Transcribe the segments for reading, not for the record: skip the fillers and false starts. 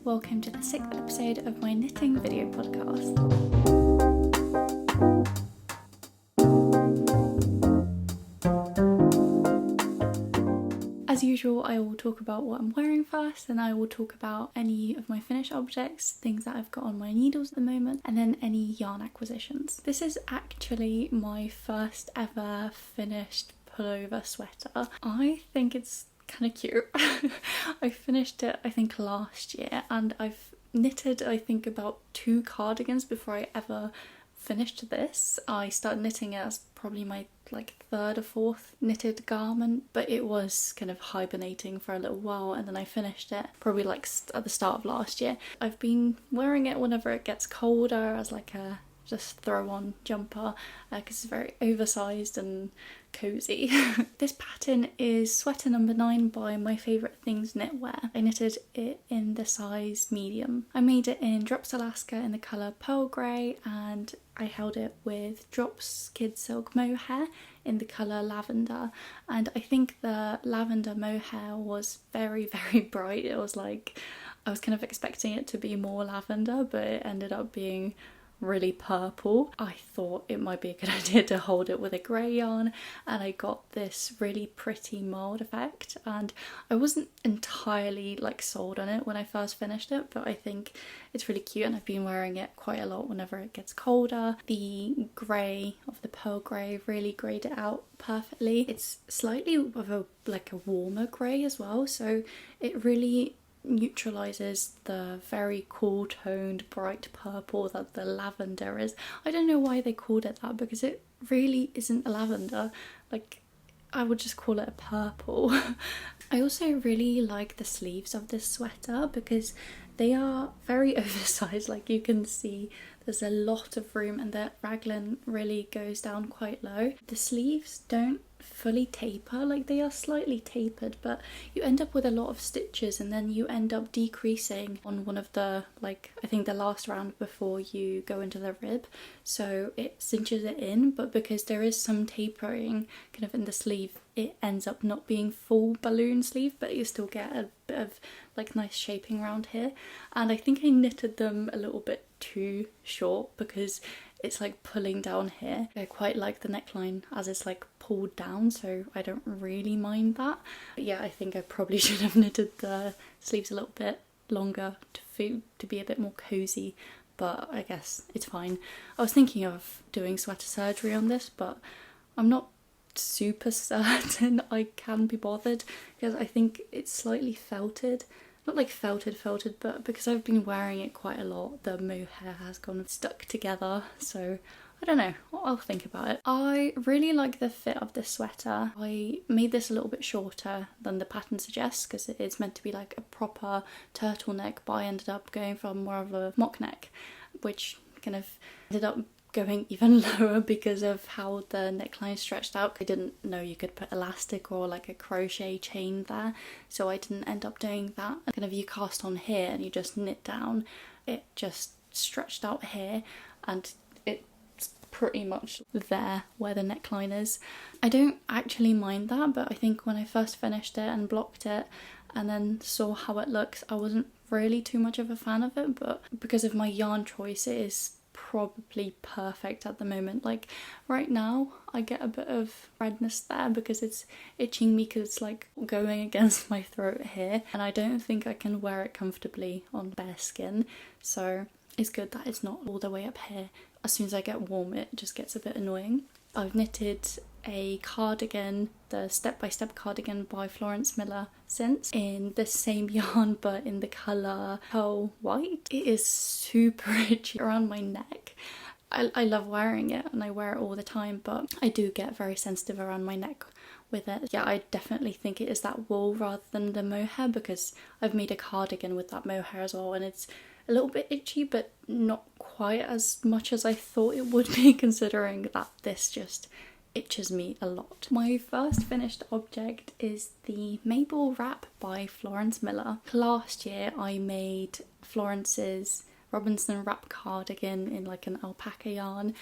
welcome to the 6th episode of my knitting video podcast. As usual, I will talk about what I'm wearing first, then I will talk about any of my finished objects, things that I've got on my needles at the moment, and then any yarn acquisitions. This is actually my first ever finished pullover sweater. I think it's kind of cute. I finished it I think last year, and I've knitted I think about 2 cardigans before I ever finished this. I started knitting it as probably my third or fourth knitted garment, but it was kind of hibernating for a little while, and then I finished it probably at the start of last year. I've been wearing it whenever it gets colder as a just throw on jumper because it's very oversized and cozy. This pattern is sweater number 9 by My Favourite Things Knitwear. I knitted it in the size medium. I made it in Drops Alaska in the colour pearl grey, and I held it with Drops Kid Silk mohair in the colour lavender, and I think the lavender mohair was very, very bright. It was I was kind of expecting it to be more lavender, but it ended up being really purple. I thought it might be a good idea to hold it with a grey yarn, and I got this really pretty mould effect, and I wasn't entirely sold on it when I first finished it, but I think it's really cute and I've been wearing it quite a lot whenever it gets colder. The grey of the pearl grey really greyed it out perfectly. It's slightly of a warmer grey as well, so it really neutralizes the very cool toned bright purple that the lavender is. I don't know why they called it that, because it really isn't a lavender. I would just call it a purple. I also really like the sleeves of this sweater because they are very oversized. You can see there's a lot of room, and the raglan really goes down quite low. The sleeves don't fully taper, they are slightly tapered, but you end up with a lot of stitches, and then you end up decreasing on one of the I think the last round before you go into the rib, so it cinches it in, but because there is some tapering kind of in the sleeve, it ends up not being full balloon sleeve, but you still get a bit of nice shaping around here. And I think I knitted them a little bit too short because it's pulling down here. I quite like the neckline as it's pulled down, so I don't really mind that. But yeah, I think I probably should have knitted the sleeves a little bit longer to be a bit more cozy, but I guess it's fine. I was thinking of doing sweater surgery on this, but I'm not super certain I can be bothered because I think it's slightly felted. Not felted, but because I've been wearing it quite a lot, the mohair has gone stuck together, so I don't know, I'll think about it. I really like the fit of this sweater. I made this a little bit shorter than the pattern suggests because it is meant to be a proper turtleneck, but I ended up going for more of a mock neck, which kind of ended up going even lower because of how the neckline stretched out. I didn't know you could put elastic or a crochet chain there, so I didn't end up doing that. Kind of you cast on here and you just knit down, it just stretched out here, and it's pretty much there where the neckline is. I don't actually mind that, but I think when I first finished it and blocked it and then saw how it looks, I wasn't really too much of a fan of it, but because of my yarn choice, it is probably perfect at the moment. Right now I get a bit of redness there because it's itching me because it's going against my throat here, and I don't think I can wear it comfortably on bare skin, so it's good that it's not all the way up here. As soon as I get warm, it just gets a bit annoying. I've knitted a cardigan, the step-by-step cardigan by Florence Miller since, in the same yarn but in the colour pearl white. It is super itchy around my neck. I love wearing it and I wear it all the time, but I do get very sensitive around my neck with it. Yeah, I definitely think it is that wool rather than the mohair, because I've made a cardigan with that mohair as well, and it's a little bit itchy, but not quite as much as I thought it would be, considering that this just itches me a lot. My first finished object is the Maple wrap by Florence Miller. Last year I made Florence's Robinson wrap cardigan in an alpaca yarn.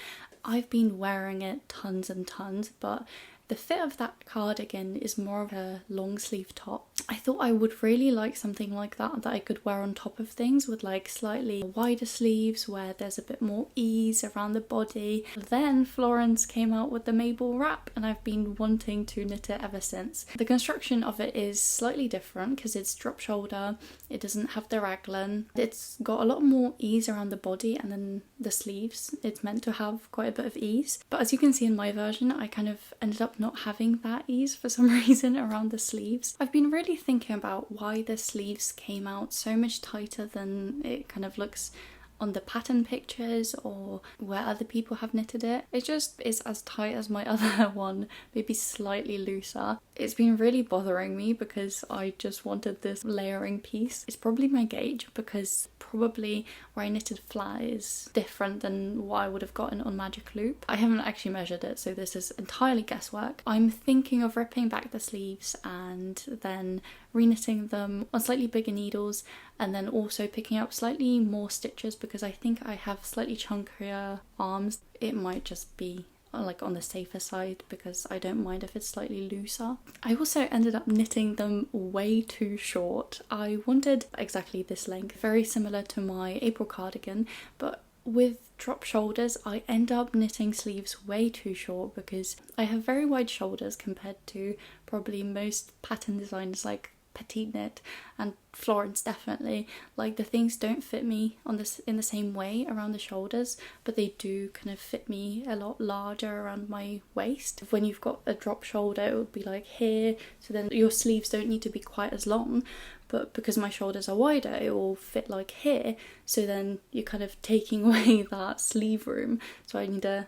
I've been wearing it tons and tons, but The fit of that cardigan is more of a long sleeve top. I thought I would really like something like that I could wear on top of things with like slightly wider sleeves where there's a bit more ease around the body. Then Florence came out with the maple wrap and I've been wanting to knit it ever since. The construction of it is slightly different because it's drop shoulder, it doesn't have the raglan, it's got a lot more ease around the body, and then the sleeves, it's meant to have quite a bit of ease. But as you can see in my version, I kind of ended up not having that ease for some reason around the sleeves. I've been really thinking about why the sleeves came out so much tighter than it kind of looks on the pattern pictures or where other people have knitted it. It just is as tight as my other one, maybe slightly looser. It's been really bothering me because I just wanted this layering piece. It's probably my gauge because probably where I knitted flat is different than what I would have gotten on Magic Loop. I haven't actually measured it, so this is entirely guesswork. I'm thinking of ripping back the sleeves and then reknitting them on slightly bigger needles, and then also picking up slightly more stitches because I think I have slightly chunkier arms. It might just be like on the safer side because I don't mind if it's slightly looser. I also ended up knitting them way too short. I wanted exactly this length, very similar to my April cardigan, but with drop shoulders I end up knitting sleeves way too short because I have very wide shoulders compared to probably most pattern designers like petite knit and Florence definitely. Like the things don't fit me on this in the same way around the shoulders, but they do kind of fit me a lot larger around my waist. When you've got a drop shoulder it would be like here, so then your sleeves don't need to be quite as long, but because my shoulders are wider it will fit like here, so then you're kind of taking away that sleeve room, so I need to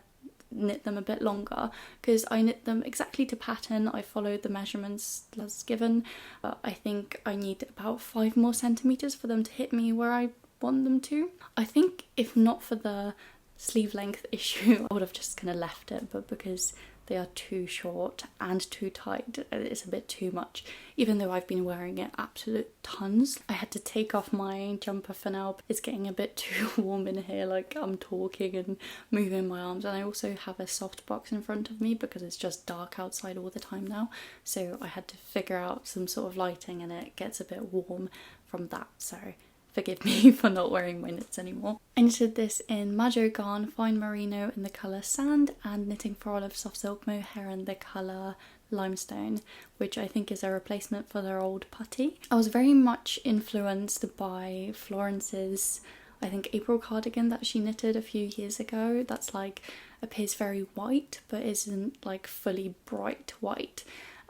knit them a bit longer because I knit them exactly to pattern. I followed the measurements as given, but I think I need about 5 more centimeters for them to hit me where I want them to. I think if not for the sleeve length issue I would have just kind of left it, but because they are too short and too tight it's a bit too much, even though I've been wearing it absolute tons. I had to take off my jumper for now. It's getting a bit too warm in here, like I'm talking and moving my arms, and I also have a soft box in front of me because it's just dark outside all the time now, so I had to figure out some sort of lighting and it gets a bit warm from that, so forgive me for not wearing my knits anymore. I knitted this in majo garn, fine merino in the colour sand, and knitting for olive soft silk mohair in the colour limestone, which I think is a replacement for their old putty. I was very much influenced by Florence's, I think, April cardigan that she knitted a few years ago. That's like appears very white but isn't like fully bright white,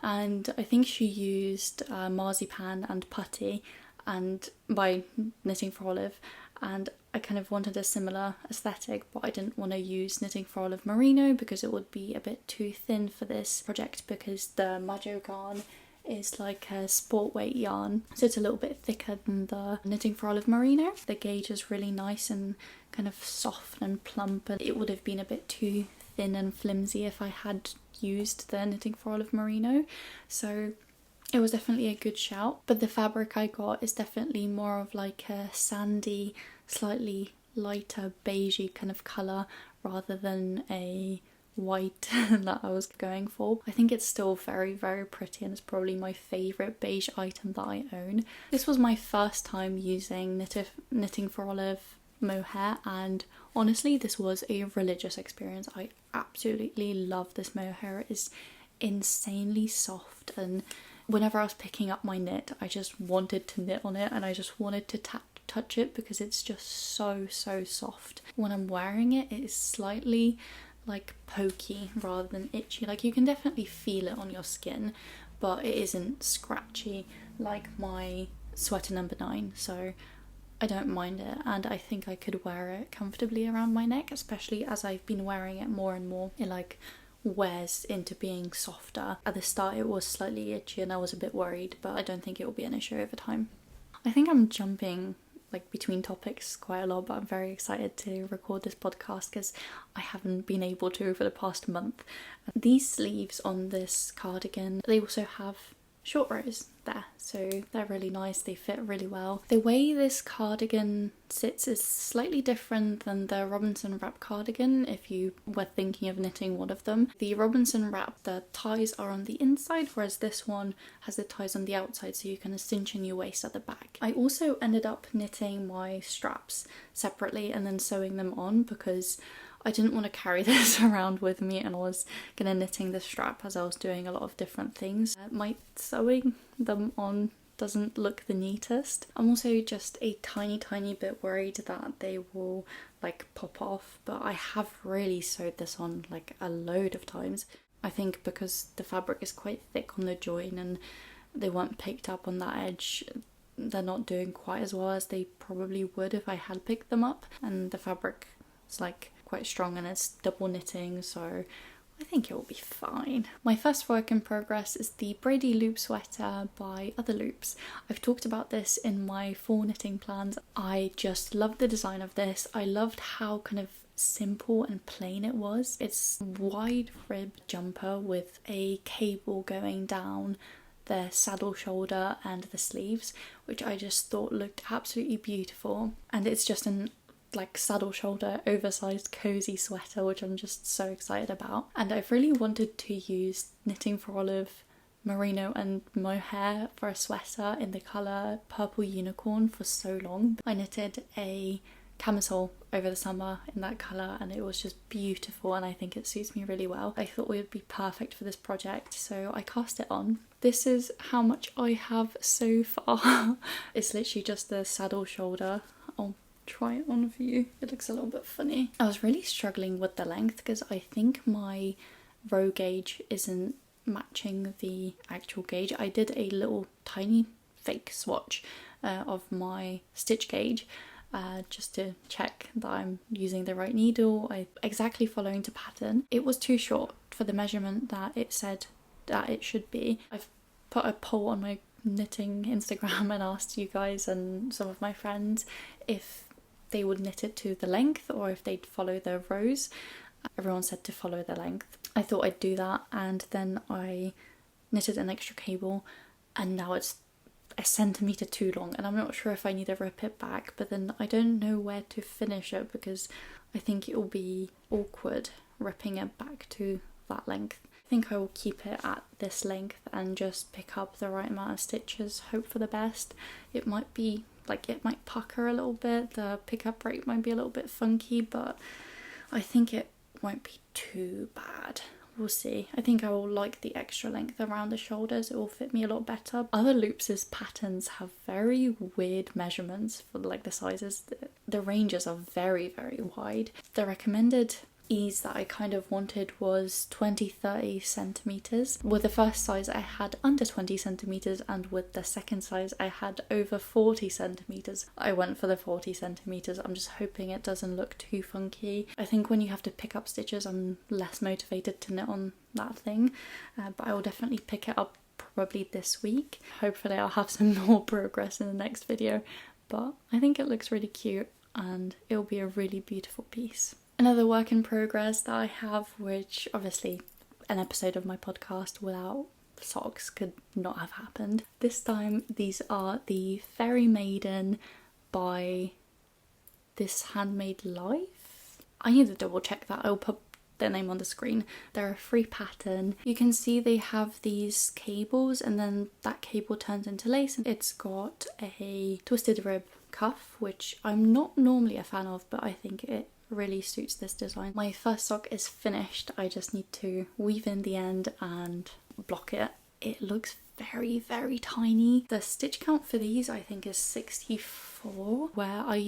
and I think she used marzipan and putty and by knitting for olive, and I kind of wanted a similar aesthetic, but I didn't want to use knitting for olive merino because it would be a bit too thin for this project, because the majo garn is like a sport weight yarn, so it's a little bit thicker than the knitting for olive merino. The gauge is really nice and kind of soft and plump, and it would have been a bit too thin and flimsy if I had used the knitting for olive merino, so it was definitely a good shout. But the fabric I got is definitely more of like a sandy, slightly lighter beigey kind of colour rather than a white that I was going for. I think it's still very, very pretty and it's probably my favourite beige item that I own. This was my first time using knitting for olive mohair, and honestly this was a religious experience. I absolutely love this mohair. It is insanely soft, and whenever I was picking up my knit I just wanted to knit on it and I just wanted to touch it because it's just so soft. When I'm wearing it, it is slightly like pokey rather than itchy. Like you can definitely feel it on your skin, but it isn't scratchy like my sweater number 9, so I don't mind it, and I think I could wear it comfortably around my neck, especially as I've been wearing it more and more. It like wears into being softer. At the start it was slightly itchy and I was a bit worried, but I don't think it will be an issue over time. I think I'm jumping like between topics quite a lot, but I'm very excited to record this podcast because I haven't been able to for the past month. These sleeves on this cardigan, they also have short rows. there. So they're really nice, they fit really well. The way this cardigan sits is slightly different than the Robinson wrap cardigan if you were thinking of knitting one of them. The Robinson wrap, the ties are on the inside, whereas this one has the ties on the outside, so you can cinch in your waist at the back. I also ended up knitting my straps separately and then sewing them on because I didn't want to carry this around with me, and I was gonna knitting the strap as I was doing a lot of different things. My sewing them on doesn't look the neatest. I'm also just a tiny bit worried that they will like pop off, but I have really sewed this on like a load of times. I think because the fabric is quite thick on the join and they weren't picked up on that edge, they're not doing quite as well as they probably would if I had picked them up, and the fabric is like quite strong and it's double knitting, so I think it will be fine. My first work in progress is the Braidy loop sweater by Other Loops. I've talked about this in my fall knitting plans. I just loved the design of this. I loved how kind of simple and plain it was. It's wide rib jumper with a cable going down the saddle shoulder and the sleeves, which I just thought looked absolutely beautiful, and it's just an like saddle shoulder oversized cozy sweater, which I'm just so excited about. And I've really wanted to use Knitting for Olive merino and mohair for a sweater in the colour purple unicorn for so long. I knitted a camisole over the summer in that colour and it was just beautiful, and I think it suits me really well. I thought it would be perfect for this project, so I cast it on. This is how much I have so far. It's literally just the saddle shoulder. I'll try it on for you. It looks a little bit funny. I was really struggling with the length because I think my row gauge isn't matching the actual gauge. I did a little tiny fake swatch of my stitch gauge just to check that I'm using the right needle, exactly following to pattern. It was too short for the measurement that it said that it should be. I've put a poll on my knitting Instagram and asked you guys and some of my friends if they would knit it to the length or if they'd follow the rows. Everyone said to follow the length. I thought I'd do that, and then I knitted an extra cable and now it's a centimetre too long, and I'm not sure if I need to rip it back, but then I don't know where to finish it because I think it will be awkward ripping it back to that length. I think I will keep it at this length and just pick up the right amount of stitches, hope for the best. It might be like, it might pucker a little bit, the pickup rate might be a little bit funky, but I think it won't be too bad. We'll see. I think I will like the extra length around the shoulders. It will fit me a lot better. Other Loops' patterns have very weird measurements for like the sizes. The ranges are very wide. The recommended ease that I kind of wanted was 20-30 centimeters. With the first size I had under 20 centimeters, and with the second size I had over 40 centimeters. I went for the 40 centimeters. I'm just hoping it doesn't look too funky. I think when you have to pick up stitches I'm less motivated to knit on that thing, but I will definitely pick it up probably this week. Hopefully I'll have some more progress in the next video, but I think it looks really cute and it'll be a really beautiful piece. Another work in progress that I have, which obviously an episode of my podcast without socks could not have happened. This time these are the Fairy Maiden by This Handmade Life. I need to double check that. I'll put their name on the screen. They're a free pattern. You can see they have these cables and then that cable turns into lace. It's got a twisted rib cuff, which I'm not normally a fan of, but I think it really suits this design. My first sock is finished. I just need to weave in the end and block it. It looks very tiny. The stitch count for these I think is 64, where I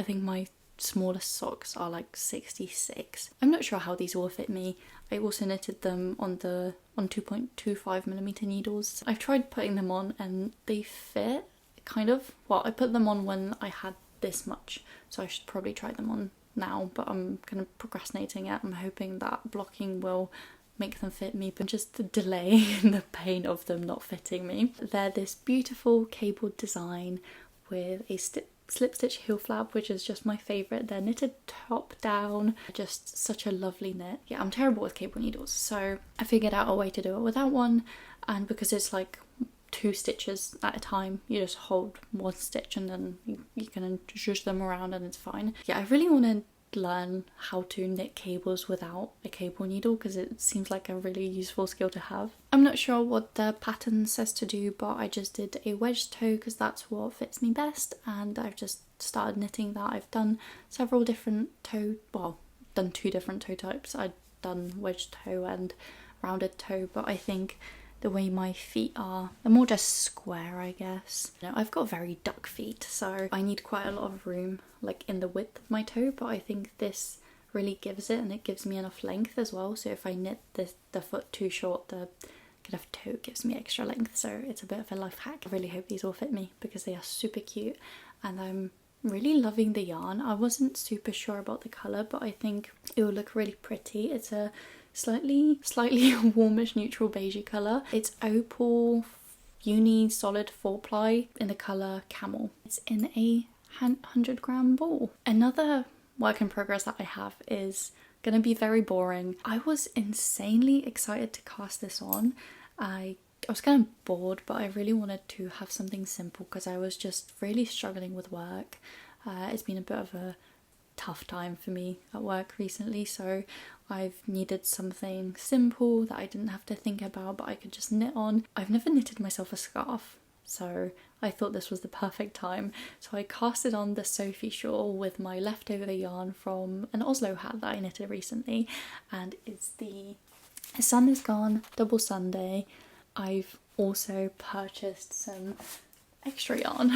think my smallest socks are like 66. I'm not sure how these will fit me. I also knitted them on 2.25mm needles. I've tried putting them on and they fit kind of. Well, I put them on when I had this much, so I should probably try them on now, but I'm kind of procrastinating it. I'm hoping that blocking will make them fit me, but just the delay and the pain of them not fitting me. They're this beautiful cabled design with a slip stitch heel flap, which is just my favourite. They're knitted top down, just such a lovely knit. Yeah, I'm terrible with cable needles, so I figured out a way to do it without one, and because it's like 2 stitches at a time. You just hold 1 stitch and then you can zhuzh them around and it's fine. Yeah, I really want to learn how to knit cables without a cable needle because it seems like a really useful skill to have. I'm not sure what the pattern says to do, but I just did a wedge toe because that's what fits me best, and I've just started knitting that. I've done several different done 2 different toe types. I've done wedge toe and rounded toe, but I think the way my feet are, they're more just square, I guess. I've got very duck feet, so I need quite a lot of room like in the width of my toe, but I think this really gives it, and it gives me enough length as well. So if I knit the foot too short, the kind of toe gives me extra length, so it's a bit of a life hack. I really hope these all fit me because they are super cute, and I'm really loving the yarn. I wasn't super sure about the colour, but I think it will look really pretty. It's a slightly warmish neutral beigey colour. It's opal uni solid 4-ply in the colour camel. It's in a 100-gram ball. Another work in progress that I have is gonna be very boring. I was insanely excited to cast this on. I was kind of bored, but I really wanted to have something simple because I was just really struggling with work. It's been a bit of a tough time for me at work recently, so I've needed something simple that I didn't have to think about but I could just knit on. I've never knitted myself a scarf, so I thought this was the perfect time. So I casted on the Sophie shawl with my leftover yarn from an Oslo hat that I knitted recently, and it's the sandnes garn double Sunday. I've also purchased some extra yarn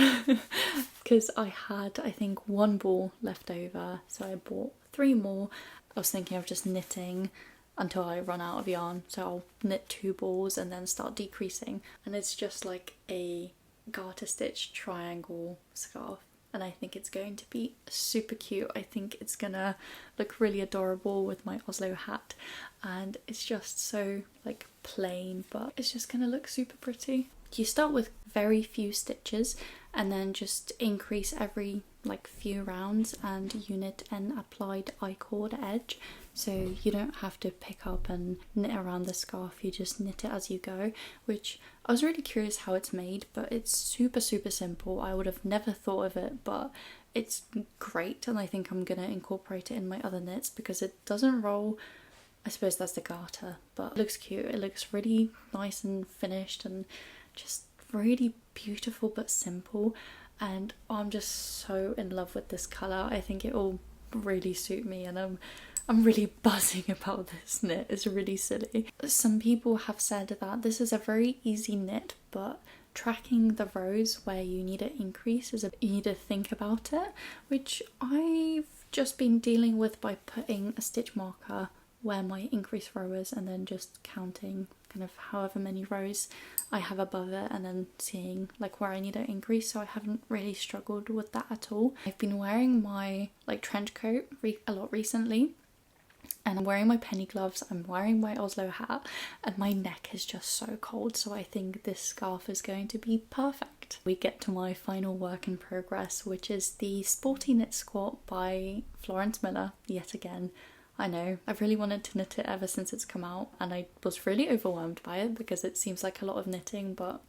because I had, I think, 1 ball left over, so I bought 3 more. I was thinking of just knitting until I run out of yarn, so I'll knit 2 balls and then start decreasing, and it's just like a garter stitch triangle scarf, and I think it's going to be super cute. I think it's gonna look really adorable with my Oslo hat, and it's just so like plain, but it's just gonna look super pretty. You start with very few stitches and then just increase every like few rounds, and you knit an applied I-cord edge, so you don't have to pick up and knit around the scarf, you just knit it as you go, which I was really curious how it's made, but it's super simple. I would have never thought of it, but it's great, and I think I'm gonna incorporate it in my other knits because it doesn't roll. I suppose that's the garter, but it looks cute. It looks really nice and finished and just really beautiful but simple, and I'm just so in love with this colour. I think it will really suit me, and I'm really buzzing about this knit. It's really silly. Some people have said that this is a very easy knit, but tracking the rows where you need an increase you need to think about it, which I've just been dealing with by putting a stitch marker where my increase row is and then just counting kind of however many rows I have above it and then seeing like where I need an increase, so I haven't really struggled with that at all. I've been wearing my like trench coat a lot recently, and I'm wearing my penny gloves, I'm wearing my Oslo hat, and my neck is just so cold, so I think this scarf is going to be perfect. We get to my final work in progress, which is the Sporty Knit Skort by Florence Miller yet again. I know, I've really wanted to knit it ever since it's come out, and I was really overwhelmed by it because it seems like a lot of knitting, but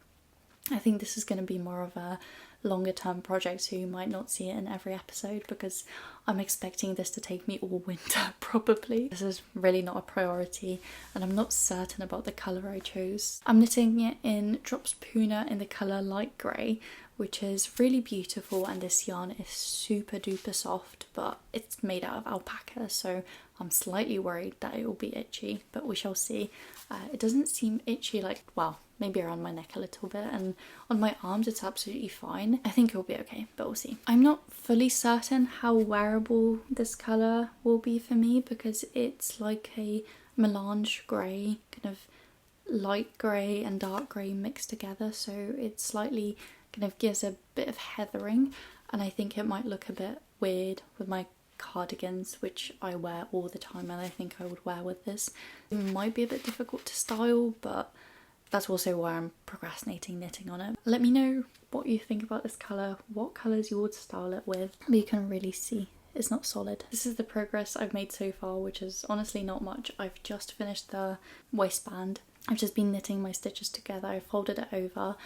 I think this is going to be more of a longer term project, so you might not see it in every episode because I'm expecting this to take me all winter probably. This is really not a priority, and I'm not certain about the colour I chose. I'm knitting it in Drops Puna in the colour light grey, which is really beautiful, and this yarn is super duper soft, but it's made out of alpaca, so I'm slightly worried that it will be itchy, but we shall see. It doesn't seem itchy, like, well, maybe around my neck a little bit, and on my arms it's absolutely fine. I think it will be okay, but we'll see. I'm not fully certain how wearable this colour will be for me because it's like a melange grey, kind of light grey and dark grey mixed together, so it slightly kind of gives a bit of heathering, and I think it might look a bit weird with my cardigans, which I wear all the time and I think I would wear with this. It might be a bit difficult to style, but that's also why I'm procrastinating knitting on it. Let me know what you think about this colour, what colours you would style it with, but you can really see it's not solid. This is the progress I've made so far, which is honestly not much. I've just finished the waistband I've just been knitting my stitches together. I folded it over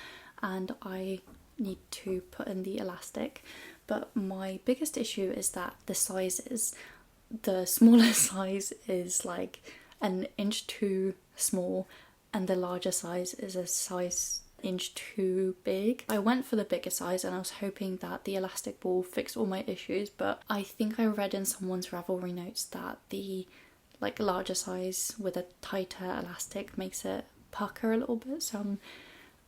and I need to put in the elastic, but my biggest issue is that the sizes, the smaller size is like an inch too small and the larger size is a size inch too big. I went for the bigger size and I was hoping that the elastic will fix all my issues, but I think I read in someone's Ravelry notes that the like larger size with a tighter elastic makes it pucker a little bit, so I'm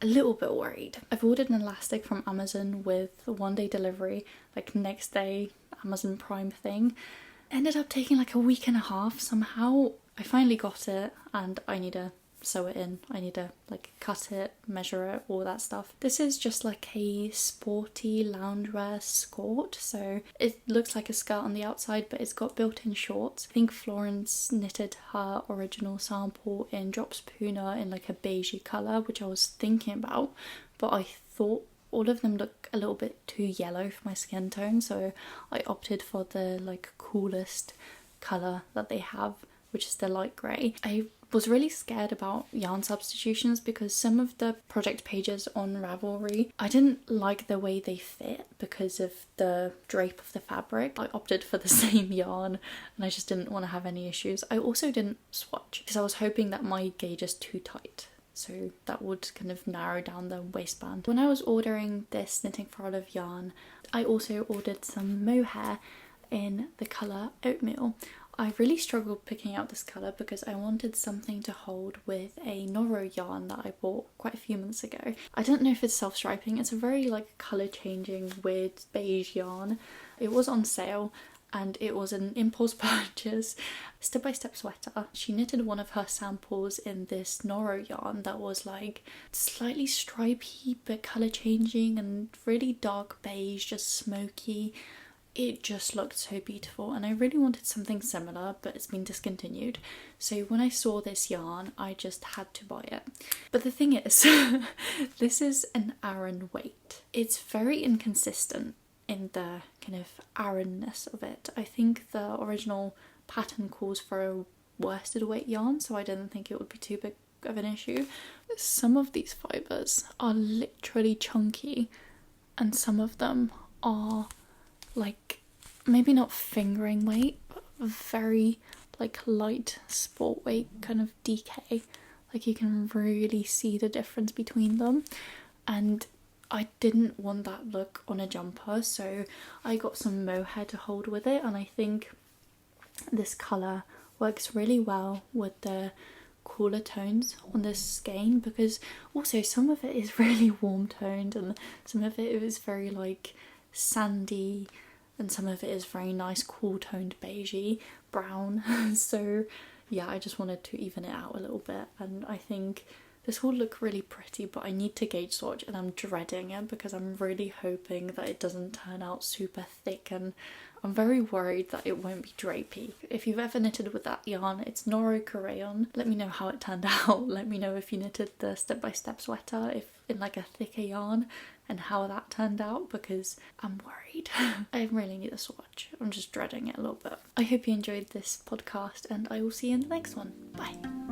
a little bit worried. I've ordered an elastic from Amazon with a 1-day delivery, like next day Amazon Prime thing. Ended up taking like a week and a half somehow. I finally got it and I need to sew it in. I need to like cut it, measure it, all that stuff. This is just like a sporty loungewear skort, so it looks like a skirt on the outside but it's got built-in shorts. I think Florence knitted her original sample in Drops Puna in like a beigey colour, which I was thinking about, but I thought all of them look a little bit too yellow for my skin tone, so I opted for the like coolest colour that they have, which is the light grey. I was really scared about yarn substitutions because some of the project pages on Ravelry, I didn't like the way they fit because of the drape of the fabric. I opted for the same yarn and I just didn't want to have any issues. I also didn't swatch because I was hoping that my gauge is too tight, so that would kind of narrow down the waistband. When I was ordering this knitting file of yarn, I also ordered some mohair in the colour oatmeal. I really struggled picking out this colour because I wanted something to hold with a noro yarn that I bought quite a few months ago. I don't know if it's self-striping, it's a very like colour changing weird beige yarn. It was on sale and it was an impulse purchase. Step by Step Sweater, she knitted one of her samples in this noro yarn that was like slightly stripy but colour changing and really dark beige, just smoky. It just looked so beautiful and I really wanted something similar, but it's been discontinued. So when I saw this yarn, I just had to buy it. But the thing is, this is an Aran weight. It's very inconsistent in the kind of Aranness of it. I think the original pattern calls for a worsted weight yarn, so I didn't think it would be too big of an issue. Some of these fibres are literally chunky and some of them are like maybe not fingering weight, but very like light sport weight kind of DK. Like you can really see the difference between them, and I didn't want that look on a jumper, so I got some mohair to hold with it, and I think this colour works really well with the cooler tones on this skein, because also some of it is really warm toned and some of it is very like sandy and some of it is very nice cool toned beigey brown. So yeah, I just wanted to even it out a little bit, and I think this will look really pretty, but I need to gauge swatch and I'm dreading it because I'm really hoping that it doesn't turn out super thick, and I'm very worried that it won't be drapey. If you've ever knitted with that yarn, it's Noro Kureyon. Let me know how it turned out. Let me know if you knitted the Step by Step Sweater if in like a thicker yarn and how that turned out, because I'm worried. I really need a swatch. I'm just dreading it a little bit. I hope you enjoyed this podcast and I will see you in the next one. Bye.